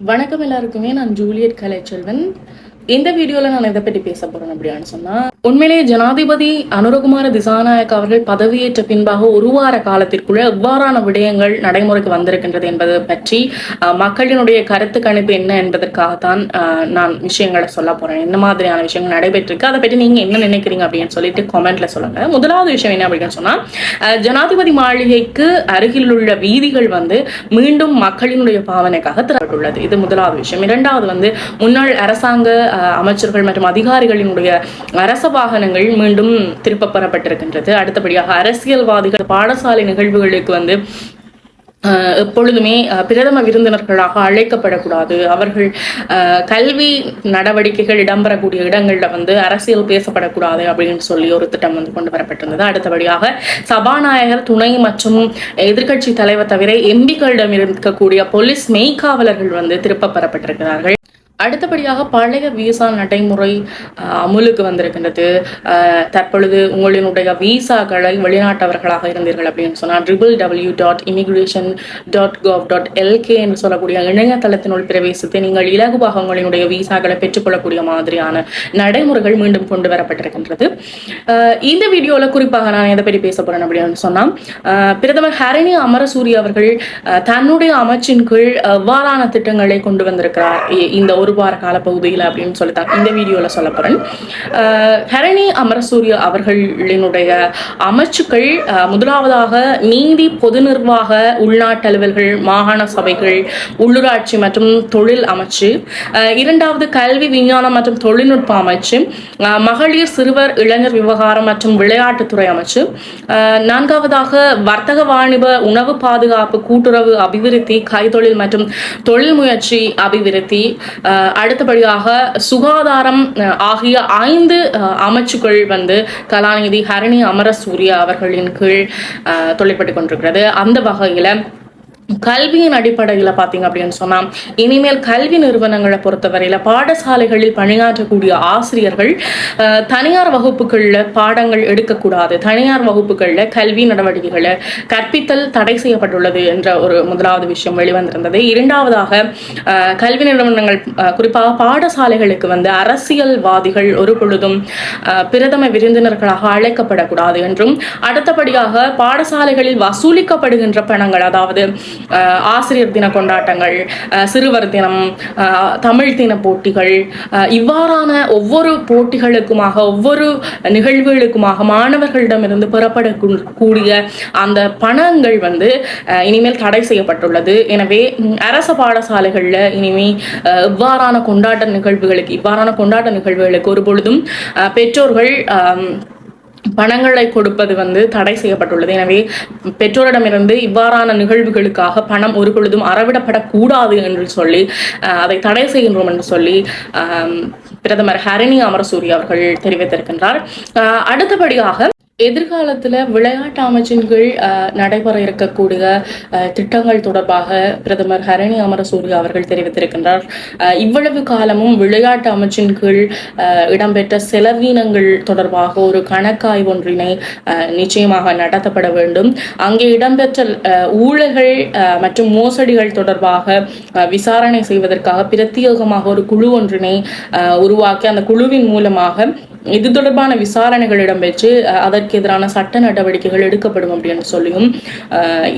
வணக்கம் எல்லாருக்குமே. நான் ஜூலியட் கலைச்செல்வன். இந்த வீடியோவில் நான் எதை பற்றி பேச போகிறேன் அப்படின்னு சொன்னால், உண்மையிலேயே ஜனாதிபதி அனுரகுமார திசாநாயக் அவர்கள் பதவியேற்ற பின்பாக ஒரு வார காலத்திற்குள்ள எவ்வாறான விடயங்கள் நடைமுறைக்கு வந்திருக்கின்றது என்பதை பற்றி மக்களினுடைய கருத்து கணிப்பு என்ன என்பதற்காகத்தான் நான் விஷயங்களை சொல்ல போகிறேன். என்ன மாதிரியான விஷயங்கள் நடைபெற்றிருக்கு, அதை பற்றி நீங்கள் என்ன நினைக்கிறீங்க அப்படின்னு சொல்லிட்டு கமெண்ட்ல சொல்லுங்கள். முதலாவது விஷயம் என்ன அப்படின்னு சொன்னால், ஜனாதிபதி மாளிகைக்கு அருகில் உள்ள வீதிகள் மீண்டும் மக்களினுடைய பாவனைக்காக திறக்கப்பட்டுள்ளது. இது முதலாவது விஷயம். இரண்டாவது முன்னாள் அரசாங்க அமைச்சர்கள் மற்றும் அதிகாரிகளினுடைய அரச வாகனங்கள் மீண்டும் திருப்ப பெறப்பட்டிருக்கின்றது. அடுத்தபடியாக அரசியல்வாதிகள் பாடசாலை நிகழ்வுகளுக்கு எப்பொழுதுமே பிரதம விருந்தினர்களாக அழைக்கப்படக்கூடாது, அவர்கள் கல்வி நடவடிக்கைகள் இடம்பெறக்கூடிய இடங்கள்ல அரசியல் பேசப்படக்கூடாது அப்படின்னு சொல்லி ஒரு திட்டம் கொண்டு வரப்பட்டிருந்தது. அடுத்தபடியாக சபாநாயகர், துணை மற்றும் எதிர்கட்சி தலைவர் தவிர எம்பிக்களிடம் இருக்கக்கூடிய போலீஸ் மெய்காவலர்கள் திருப்ப பெறப்பட்டிருக்கிறார்கள். அடுத்தபடியாக பழைய விசா நடைமுறை அமுலுக்கு வந்திருக்கின்றது. தற்பொழுது உங்களினுடைய விசாக்களை வெளிநாட்டவர்களாக இருந்தீர்கள் அப்படின்னு சொன்னால் www.immigration.gov.lk என்று சொல்லக்கூடிய இணையதளத்தினுள் பிரவேசித்து நீங்கள் இலகுவாக உங்களினுடைய விசாக்களை பெற்றுக்கொள்ளக்கூடிய மாதிரியான நடைமுறைகள் மீண்டும் கொண்டு வரப்பட்டிருக்கின்றது. இந்த வீடியோவில் குறிப்பாக நான் எதை பற்றி பேச போறேன் அப்படின்னு சொன்னால், பிரதமர் ஹரணி அமரசூரிய அவர்கள் தன்னுடைய அமைச்சின் கீழ் எவ்வாறான திட்டங்களை கொண்டு வந்திருக்கிறார் இந்த ஒரு வார கால பகுதியில் அப்படின்னு சொல்லித்தான் இந்த வீடியோல சொல்ல போறேன். ஹரணி அமரசூரிய அவர்களினுடைய அமைச்சுக்கள் முதலாவதாக நீதி, பொது நிர்வாக, உள்நாட்டு அலுவல்கள், மாகாண சபைகள், உள்ளூராட்சி மற்றும் தொழில் அமைச்சு. இரண்டாவது கல்வி, விஞ்ஞானம் மற்றும் தொழில்நுட்ப அமைச்சு. மகளிர், சிறுவர், இளைஞர் விவகாரம் மற்றும் விளையாட்டுத்துறை அமைச்சு. நான்காவதாக வர்த்தக, வாணிப, உணவு பாதுகாப்பு, கூட்டுறவு அபிவிருத்தி, கைத்தொழில் மற்றும் தொழில் முயற்சி அபிவிருத்தி. அடுத்தபடியாக சுகாதாரம் ஆகிய 5 அமைச்சுக்கள் கலாநிதி ஹரணி அமரசூரிய அவர்களின் கீழ் தொழிற்பட்டுக் கொண்டிருக்கிறது. அந்த வகையில கல்வியின் அடிப்படையில் பார்த்தீங்க அப்படின்னு சொன்னா, இனிமேல் கல்வி நிறுவனங்களை பொறுத்தவரையில பாடசாலைகளில் பணியாற்றக்கூடிய ஆசிரியர்கள் தனியார் வகுப்புகள்ல பாடங்கள் எடுக்கக்கூடாது, தனியார் வகுப்புகள்ல கல்வி நடவடிக்கைகளை கற்பித்தல் தடை செய்யப்பட்டுள்ளது என்ற ஒரு முதலாவது விஷயம் வெளிவந்திருந்தது. இரண்டாவதாக கல்வி நிறுவனங்கள் குறிப்பாக பாடசாலைகளுக்கு அரசியல்வாதிகள் ஒரு பொழுதும் பிரதம விருந்தினர்களாக அழைக்கப்படக்கூடாது என்றும், அடுத்தபடியாக பாடசாலைகளில் வசூலிக்கப்படுகின்ற பணங்கள், அதாவது ஆசிரியர் தின கொண்டாட்டங்கள், சிறுவர் தினம், தமிழ் தின போட்டிகள், இவ்வாறான ஒவ்வொரு போட்டிகளுக்குமாக, ஒவ்வொரு நிகழ்வுகளுக்குமாக மாணவர்களிடமிருந்து பெறப்படக்கூடிய அந்த பணங்கள் இனிமேல் தடை செய்யப்பட்டுள்ளது. எனவே அரசு பாடசாலைகள்ல இனிமே இவ்வாறான கொண்டாட்ட நிகழ்வுகளுக்கு ஒரு பொழுதும் பெற்றோர்கள் பணங்களை கொடுப்பது தடை செய்யப்பட்டுள்ளது. எனவே பெற்றோரிடமிருந்து இவ்வாறான நிகழ்வுகளுக்காக பணம் ஒரு பொழுதும் அறவிடப்படக்கூடாது என்று சொல்லி அதை தடை செய்கின்றோம் என்று சொல்லி பிரதமர் ஹரணி அமரசூரிய அவர்கள் தெரிவித்திருக்கின்றார். அடுத்தபடியாக எதிர்காலத்தில் விளையாட்டு அமைச்சின் கீழ் நடைபெற இருக்கக்கூடிய திட்டங்கள் தொடர்பாக பிரதமர் ஹரணி அமரசூரிய அவர்கள் தெரிவித்திருக்கின்றார். இவ்வளவு காலமும் விளையாட்டு அமைச்சின் கீழ் இடம்பெற்ற செலவீனங்கள் தொடர்பாக ஒரு கணக்காய்வு ஒன்றினை நிச்சயமாக நடத்தப்பட வேண்டும். அங்கே இடம்பெற்ற ஊழல்கள் மற்றும் மோசடிகள் தொடர்பாக விசாரணை செய்வதற்காக பிரத்யேகமாக ஒரு குழு ஒன்றினை உருவாக்கி அந்த குழுவின் மூலமாக இது தொடர்பான விசாரணைகள் இடம்பெற்று அதற்கு எதிரான சட்ட நடவடிக்கைகள் எடுக்கப்படும் அப்படின்னு சொல்லியும்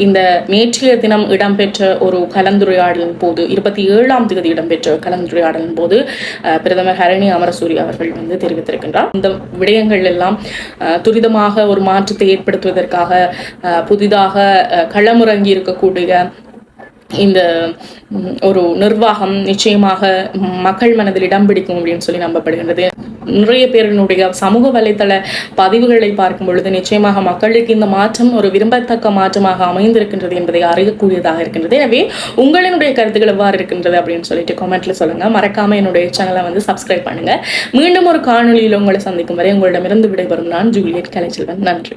இந்த நேற்றைய தினம் இடம்பெற்ற ஒரு கலந்துரையாடலின் போது, 27ஆம் தேதி இடம்பெற்ற கலந்துரையாடலின் போது பிரதமர் ஹரணி அமரசூரிய அவர்கள் தெரிவித்திருக்கின்றார். இந்த விடயங்கள் எல்லாம் துரிதமாக ஒரு மாற்றத்தை ஏற்படுத்துவதற்காக புதிதாக களமுறங்கி இருக்கக்கூடிய இந்த ஒரு நிர்வாகம் நிச்சயமாக மக்கள் மனதில் இடம் பிடிக்கும் அப்படின்னு சொல்லி நம்பப்படுகின்றது. நிறைய பேரினுடைய சமூக வலைத்தள பதிவுகளை பார்க்கும் பொழுது நிச்சயமாக மக்களுக்கு இந்த மாற்றம் ஒரு விரும்பத்தக்க மாற்றமாக அமைந்திருக்கின்றது என்பதை அறியக்கூடியதாக இருக்கின்றது. எனவே உங்களினுடைய கருத்துக்கள் எவ்வாறு இருக்கின்றது அப்படின்னு சொல்லிட்டு கமெண்ட்ல சொல்லுங்க. மறக்காம என்னுடைய சேனலை சப்ஸ்கிரைப் பண்ணுங்க. மீண்டும் ஒரு காணொலியில் உங்களை சந்திக்கும் வரை உங்களிடமிருந்து விடைபெறும் நான் ஜூலியட் கலைச்செல்வன். நன்றி.